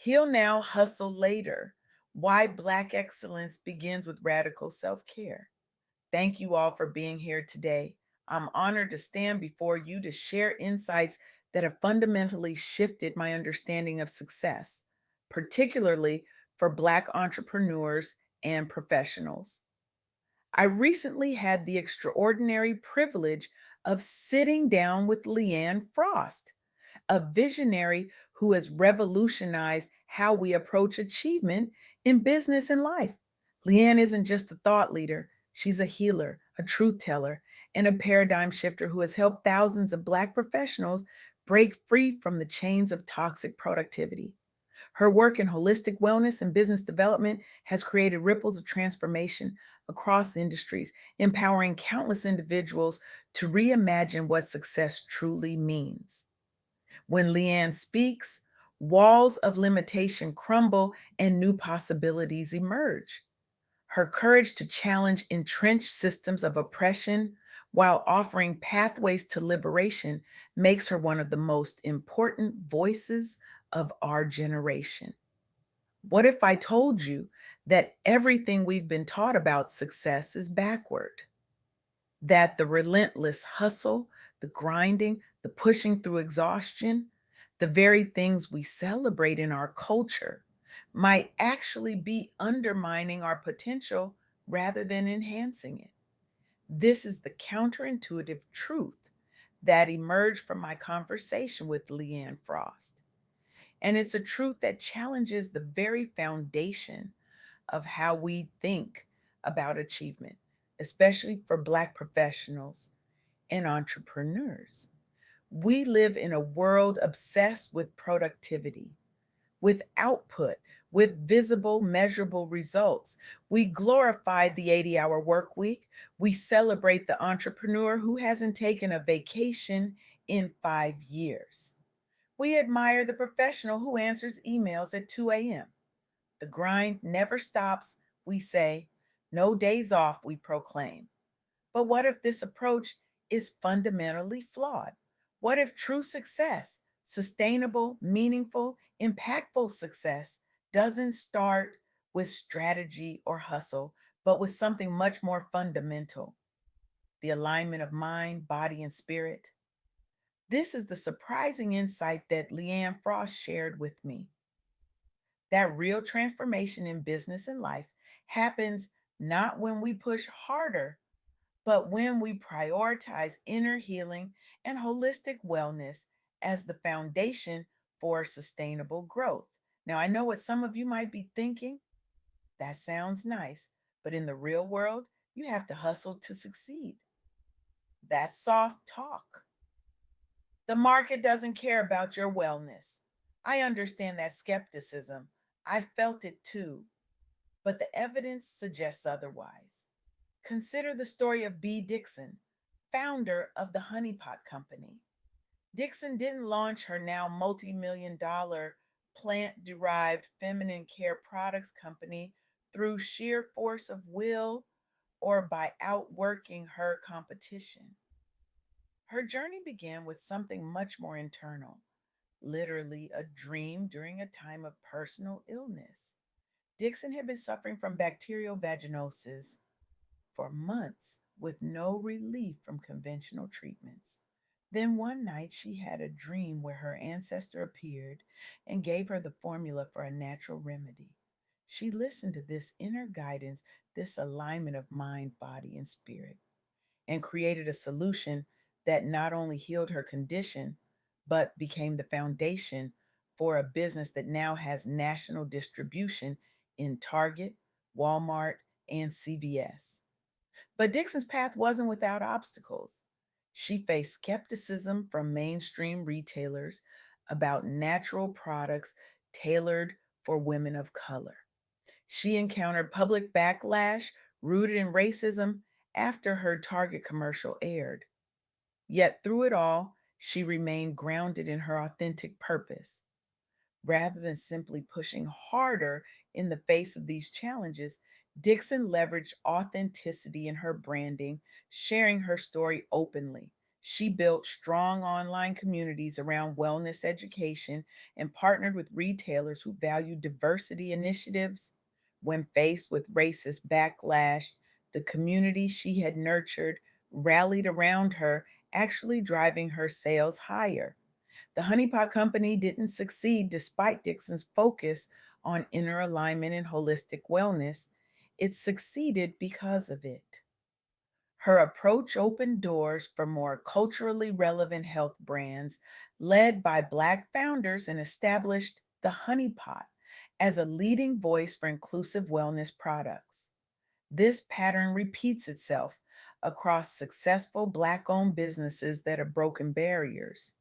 Heal now, hustle later. Why Black excellence begins with radical self care. Thank you all for being here today. I'm honored to stand before you to share insights that have fundamentally shifted my understanding of success, particularly for Black entrepreneurs and professionals. I recently had the extraordinary privilege of sitting down with LeAnne Frost, a visionary who has revolutionized how we approach achievement in business and life. LeAnne isn't just a thought leader, she's a healer, a truth teller, and a paradigm shifter who has helped thousands of Black professionals break free from the chains of toxic productivity. Her work in holistic wellness and business development has created ripples of transformation across industries, empowering countless individuals to reimagine what success truly means. When LeAnne speaks, walls of limitation crumble and new possibilities emerge. Her courage to challenge entrenched systems of oppression while offering pathways to liberation makes her one of the most important voices of our generation. What if I told you that everything we've been taught about success is backward? That the relentless hustle, the grinding, the pushing through exhaustion, the very things we celebrate in our culture might actually be undermining our potential rather than enhancing it. This is the counterintuitive truth that emerged from my conversation with LeAnne Frost. And it's a truth that challenges the very foundation of how we think about achievement, especially for Black professionals and entrepreneurs. We live in a world obsessed with productivity, with output, with visible, measurable results. We glorify the 80-hour work week. We celebrate the entrepreneur who hasn't taken a vacation in 5 years. We admire the professional who answers emails at 2 a.m. The grind never stops, we say. No days off, we proclaim. But what if this approach is fundamentally flawed? What if true success, sustainable, meaningful, impactful success, doesn't start with strategy or hustle, but with something much more fundamental, the alignment of mind, body, and spirit? This is the surprising insight that LeAnne Frost shared with me. That real transformation in business and life happens not when we push harder, but when we prioritize inner healing and holistic wellness as the foundation for sustainable growth. Now, I know what some of you might be thinking. That sounds nice, but in the real world, you have to hustle to succeed. That's soft talk. The market doesn't care about your wellness. I understand that skepticism. I felt it too, but the evidence suggests otherwise. Consider the story of B. Dixon, founder of the Honey Pot Company. Dixon didn't launch her now multi-million dollar plant derived feminine care products company through sheer force of will or by outworking her competition. Her journey began with something much more internal, literally a dream during a time of personal illness. Dixon had been suffering from bacterial vaginosis for months with no relief from conventional treatments. Then one night she had a dream where her ancestor appeared and gave her the formula for a natural remedy. She listened to this inner guidance, this alignment of mind, body, and spirit, and created a solution that not only healed her condition, but became the foundation for a business that now has national distribution in Target, Walmart, and CVS. But Dixon's path wasn't without obstacles. She faced skepticism from mainstream retailers about natural products tailored for women of color. She encountered public backlash rooted in racism after her Target commercial aired. Yet through it all, she remained grounded in her authentic purpose. Rather than simply pushing harder in the face of these challenges, Dixon leveraged authenticity in her branding, sharing her story openly. She built strong online communities around wellness education and partnered with retailers who valued diversity initiatives. When faced with racist backlash, the community she had nurtured rallied around her, actually driving her sales higher. The Honey Pot Company didn't succeed despite Dixon's focus on inner alignment and holistic wellness. It succeeded because of it. Her approach opened doors for more culturally relevant health brands led by Black founders and established the Honey Pot as a leading voice for inclusive wellness products. This pattern repeats itself across successful Black owned businesses that have broken barriers.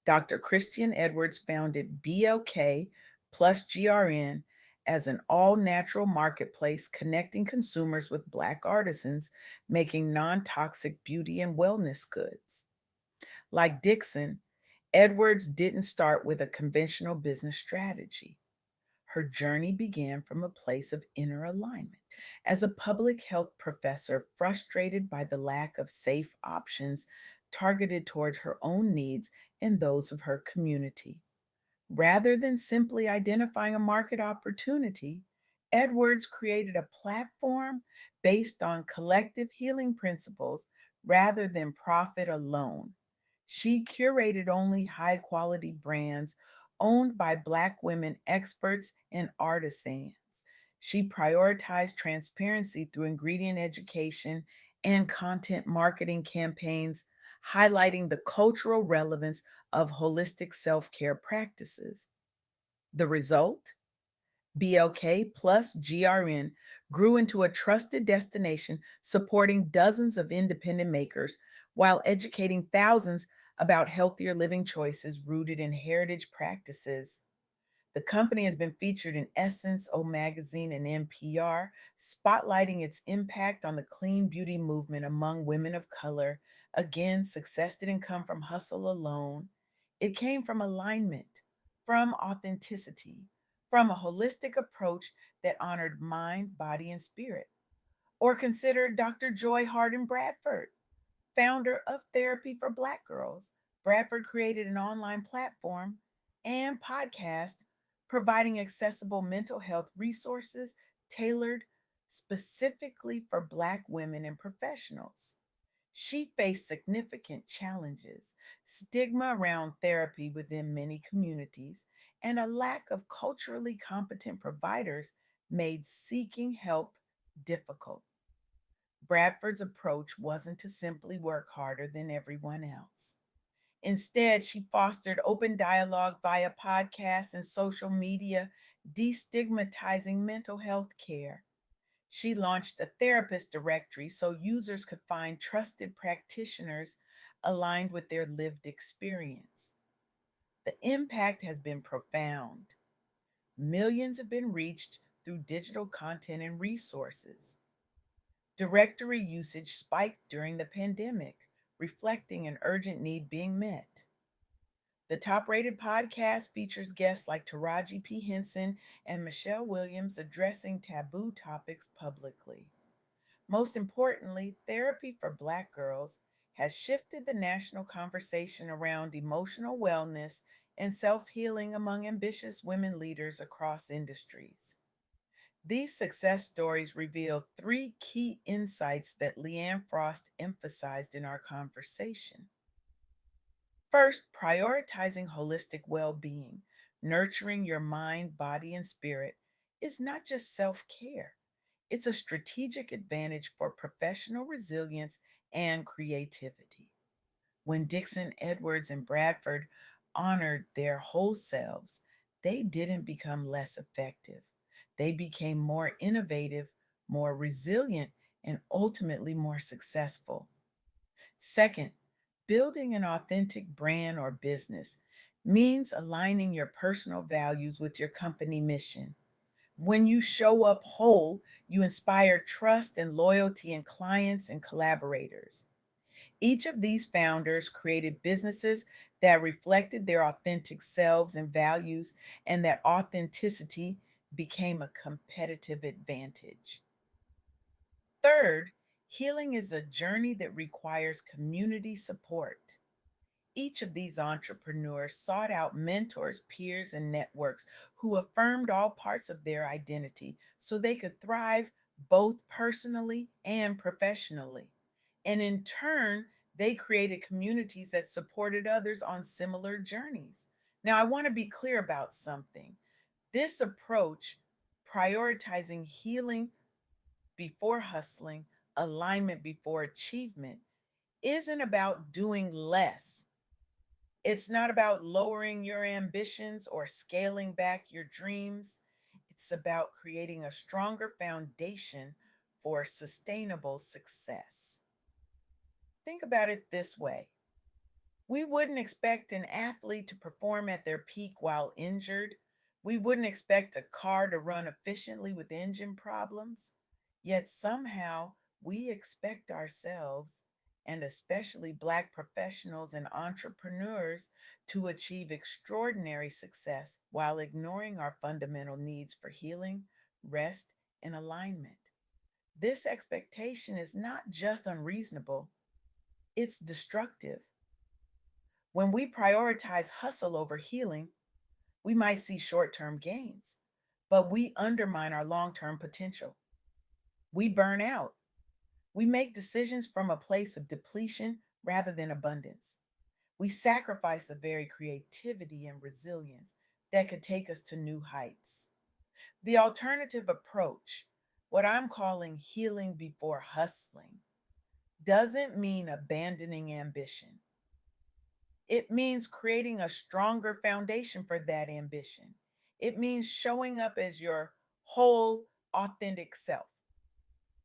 Dr. Christian Edwards founded BLK plus GRN as an all natural marketplace connecting consumers with Black artisans making non toxic beauty and wellness goods. Like Dixon, Edwards didn't start with a conventional business strategy. Her journey began from a place of inner alignment. As a public health professor frustrated by the lack of safe options targeted towards her own needs and those of her community. Rather than simply identifying a market opportunity, Edwards created a platform based on collective healing principles rather than profit alone. She curated only high quality brands owned by Black women experts and artisans. She prioritized transparency through ingredient education and content marketing campaigns, highlighting the cultural relevance of holistic self care practices. The result? BLK plus GRN grew into a trusted destination supporting dozens of independent makers while educating thousands about healthier living choices rooted in heritage practices. The company has been featured in Essence, O Magazine, and NPR, spotlighting its impact on the clean beauty movement among women of color. Again, success didn't come from hustle alone, it came from alignment, from authenticity, from a holistic approach that honored mind, body, and spirit. Or consider Dr. Joy Harden Bradford, founder of Therapy for Black Girls. Bradford created an online platform and podcast providing accessible mental health resources tailored specifically for Black women and professionals. She faced significant challenges, stigma around therapy within many communities, and a lack of culturally competent providers made seeking help difficult. Bradford's approach wasn't to simply work harder than everyone else. Instead, she fostered open dialogue via podcasts and social media, destigmatizing mental health care. She launched a therapist directory so users could find trusted practitioners aligned with their lived experience. The impact has been profound. Millions have been reached through digital content and resources. Directory usage spiked during the pandemic, reflecting an urgent need being met. The top rated podcast features guests like Taraji P. Henson and Michelle Williams addressing taboo topics publicly. Most importantly, Therapy for Black Girls has shifted the national conversation around emotional wellness and self healing among ambitious women leaders across industries. These success stories reveal three key insights that LeAnne Frost emphasized in our conversation. First, prioritizing holistic well being, nurturing your mind, body, and spirit, is not just self care, it's a strategic advantage for professional resilience and creativity. When Dixon, Edwards, and Bradford honored their whole selves, they didn't become less effective. They became more innovative, more resilient, and ultimately more successful. Second, building an authentic brand or business means aligning your personal values with your company mission. When you show up whole, you inspire trust and loyalty in clients and collaborators. Each of these founders created businesses that reflected their authentic selves and values, and that authenticity became a competitive advantage. Third, Healing is a journey that requires community support. Each of these entrepreneurs sought out mentors, peers, and networks who affirmed all parts of their identity so they could thrive both personally and professionally. And in turn, they created communities that supported others on similar journeys. Now, I want to be clear about something. This approach, prioritizing healing before hustling, alignment before achievement, isn't about doing less. It's not about lowering your ambitions or scaling back your dreams. It's about creating a stronger foundation for sustainable success. Think about it this way: we wouldn't expect an athlete to perform at their peak while injured. We wouldn't expect a car to run efficiently with engine problems. Yet somehow we expect ourselves, and especially Black professionals and entrepreneurs, to achieve extraordinary success while ignoring our fundamental needs for healing, rest, and alignment. This expectation is not just unreasonable, it's destructive. When we prioritize hustle over healing, we might see short term gains, but we undermine our long term potential. We burn out. We make decisions from a place of depletion rather than abundance. We sacrifice the very creativity and resilience that could take us to new heights. The alternative approach, what I'm calling healing before hustling, doesn't mean abandoning ambition. It means creating a stronger foundation for that ambition. It means showing up as your whole, authentic self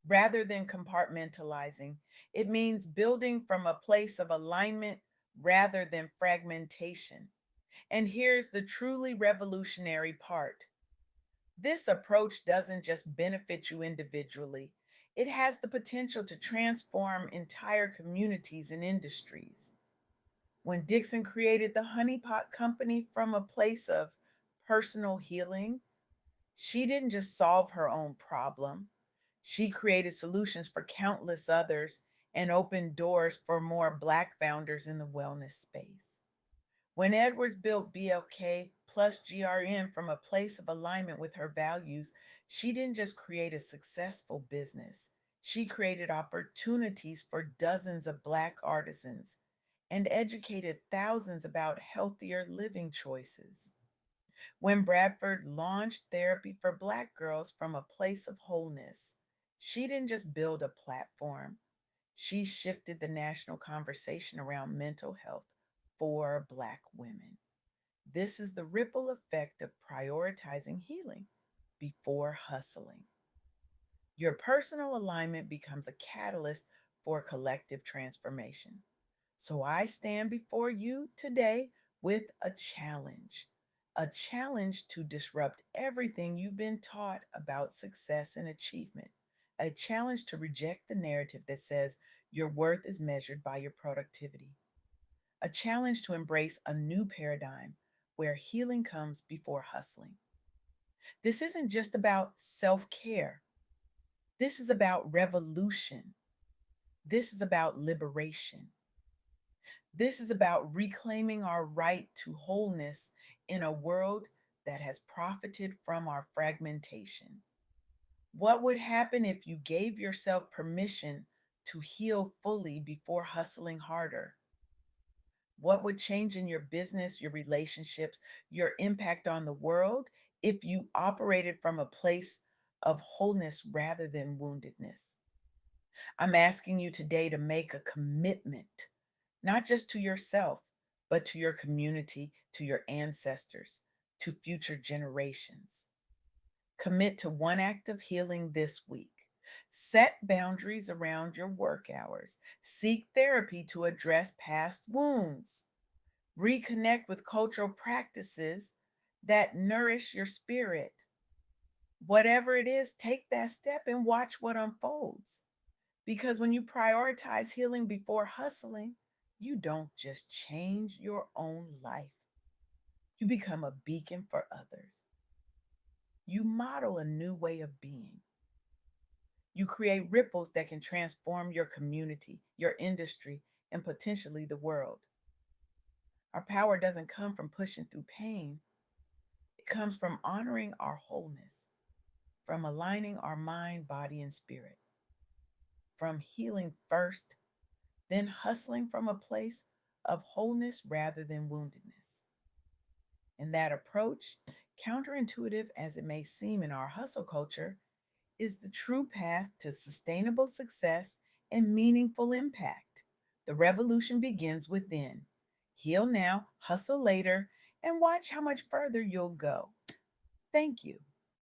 rather than compartmentalizing. It means building from a place of alignment rather than fragmentation. And here's the truly revolutionary part: this approach doesn't just benefit you individually, it has the potential to transform entire communities and industries. When Dixon created the Honey Pot Company from a place of personal healing, she didn't just solve her own problem, she created solutions for countless others and opened doors for more Black founders in the wellness space. When Edwards built BLK plus GRN from a place of alignment with her values, she didn't just create a successful business, she created opportunities for dozens of Black artisans and educated thousands about healthier living choices. When Bradford launched therapy for Black girls from a place of wholeness, she didn't just build a platform, she shifted the national conversation around mental health for Black women. This is the ripple effect of prioritizing healing before hustling. Your personal alignment becomes a catalyst for collective transformation. So I stand before you today with a challenge to disrupt everything you've been taught about success and achievement, a challenge to reject the narrative that says your worth is measured by your productivity, a challenge to embrace a new paradigm where healing comes before hustling. This isn't just about self care, this is about revolution, this is about liberation. This is about reclaiming our right to wholeness in a world that has profited from our fragmentation. What would happen if you gave yourself permission to heal fully before hustling harder? What would change in your business, your relationships, your impact on the world if you operated from a place of wholeness rather than woundedness? I'm asking you today to make a commitment, not just to yourself, but to your community, to your ancestors, to future generations. Commit to one act of healing this week. Set boundaries around your work hours. Seek therapy to address past wounds. Reconnect with cultural practices that nourish your spirit. Whatever it is, take that step and watch what unfolds. Because when you prioritize healing before hustling, you don't just change your own life, you become a beacon for others. You model a new way of being. You create ripples that can transform your community, your industry, and potentially the world. Our power doesn't come from pushing through pain, it comes from honoring our wholeness, from aligning our mind, body, and spirit, from healing first, then hustling from a place of wholeness rather than woundedness. And that approach, counterintuitive as it may seem in our hustle culture, is the true path to sustainable success and meaningful impact. The revolution begins within. Heal now, hustle later, and watch how much further you'll go. Thank you.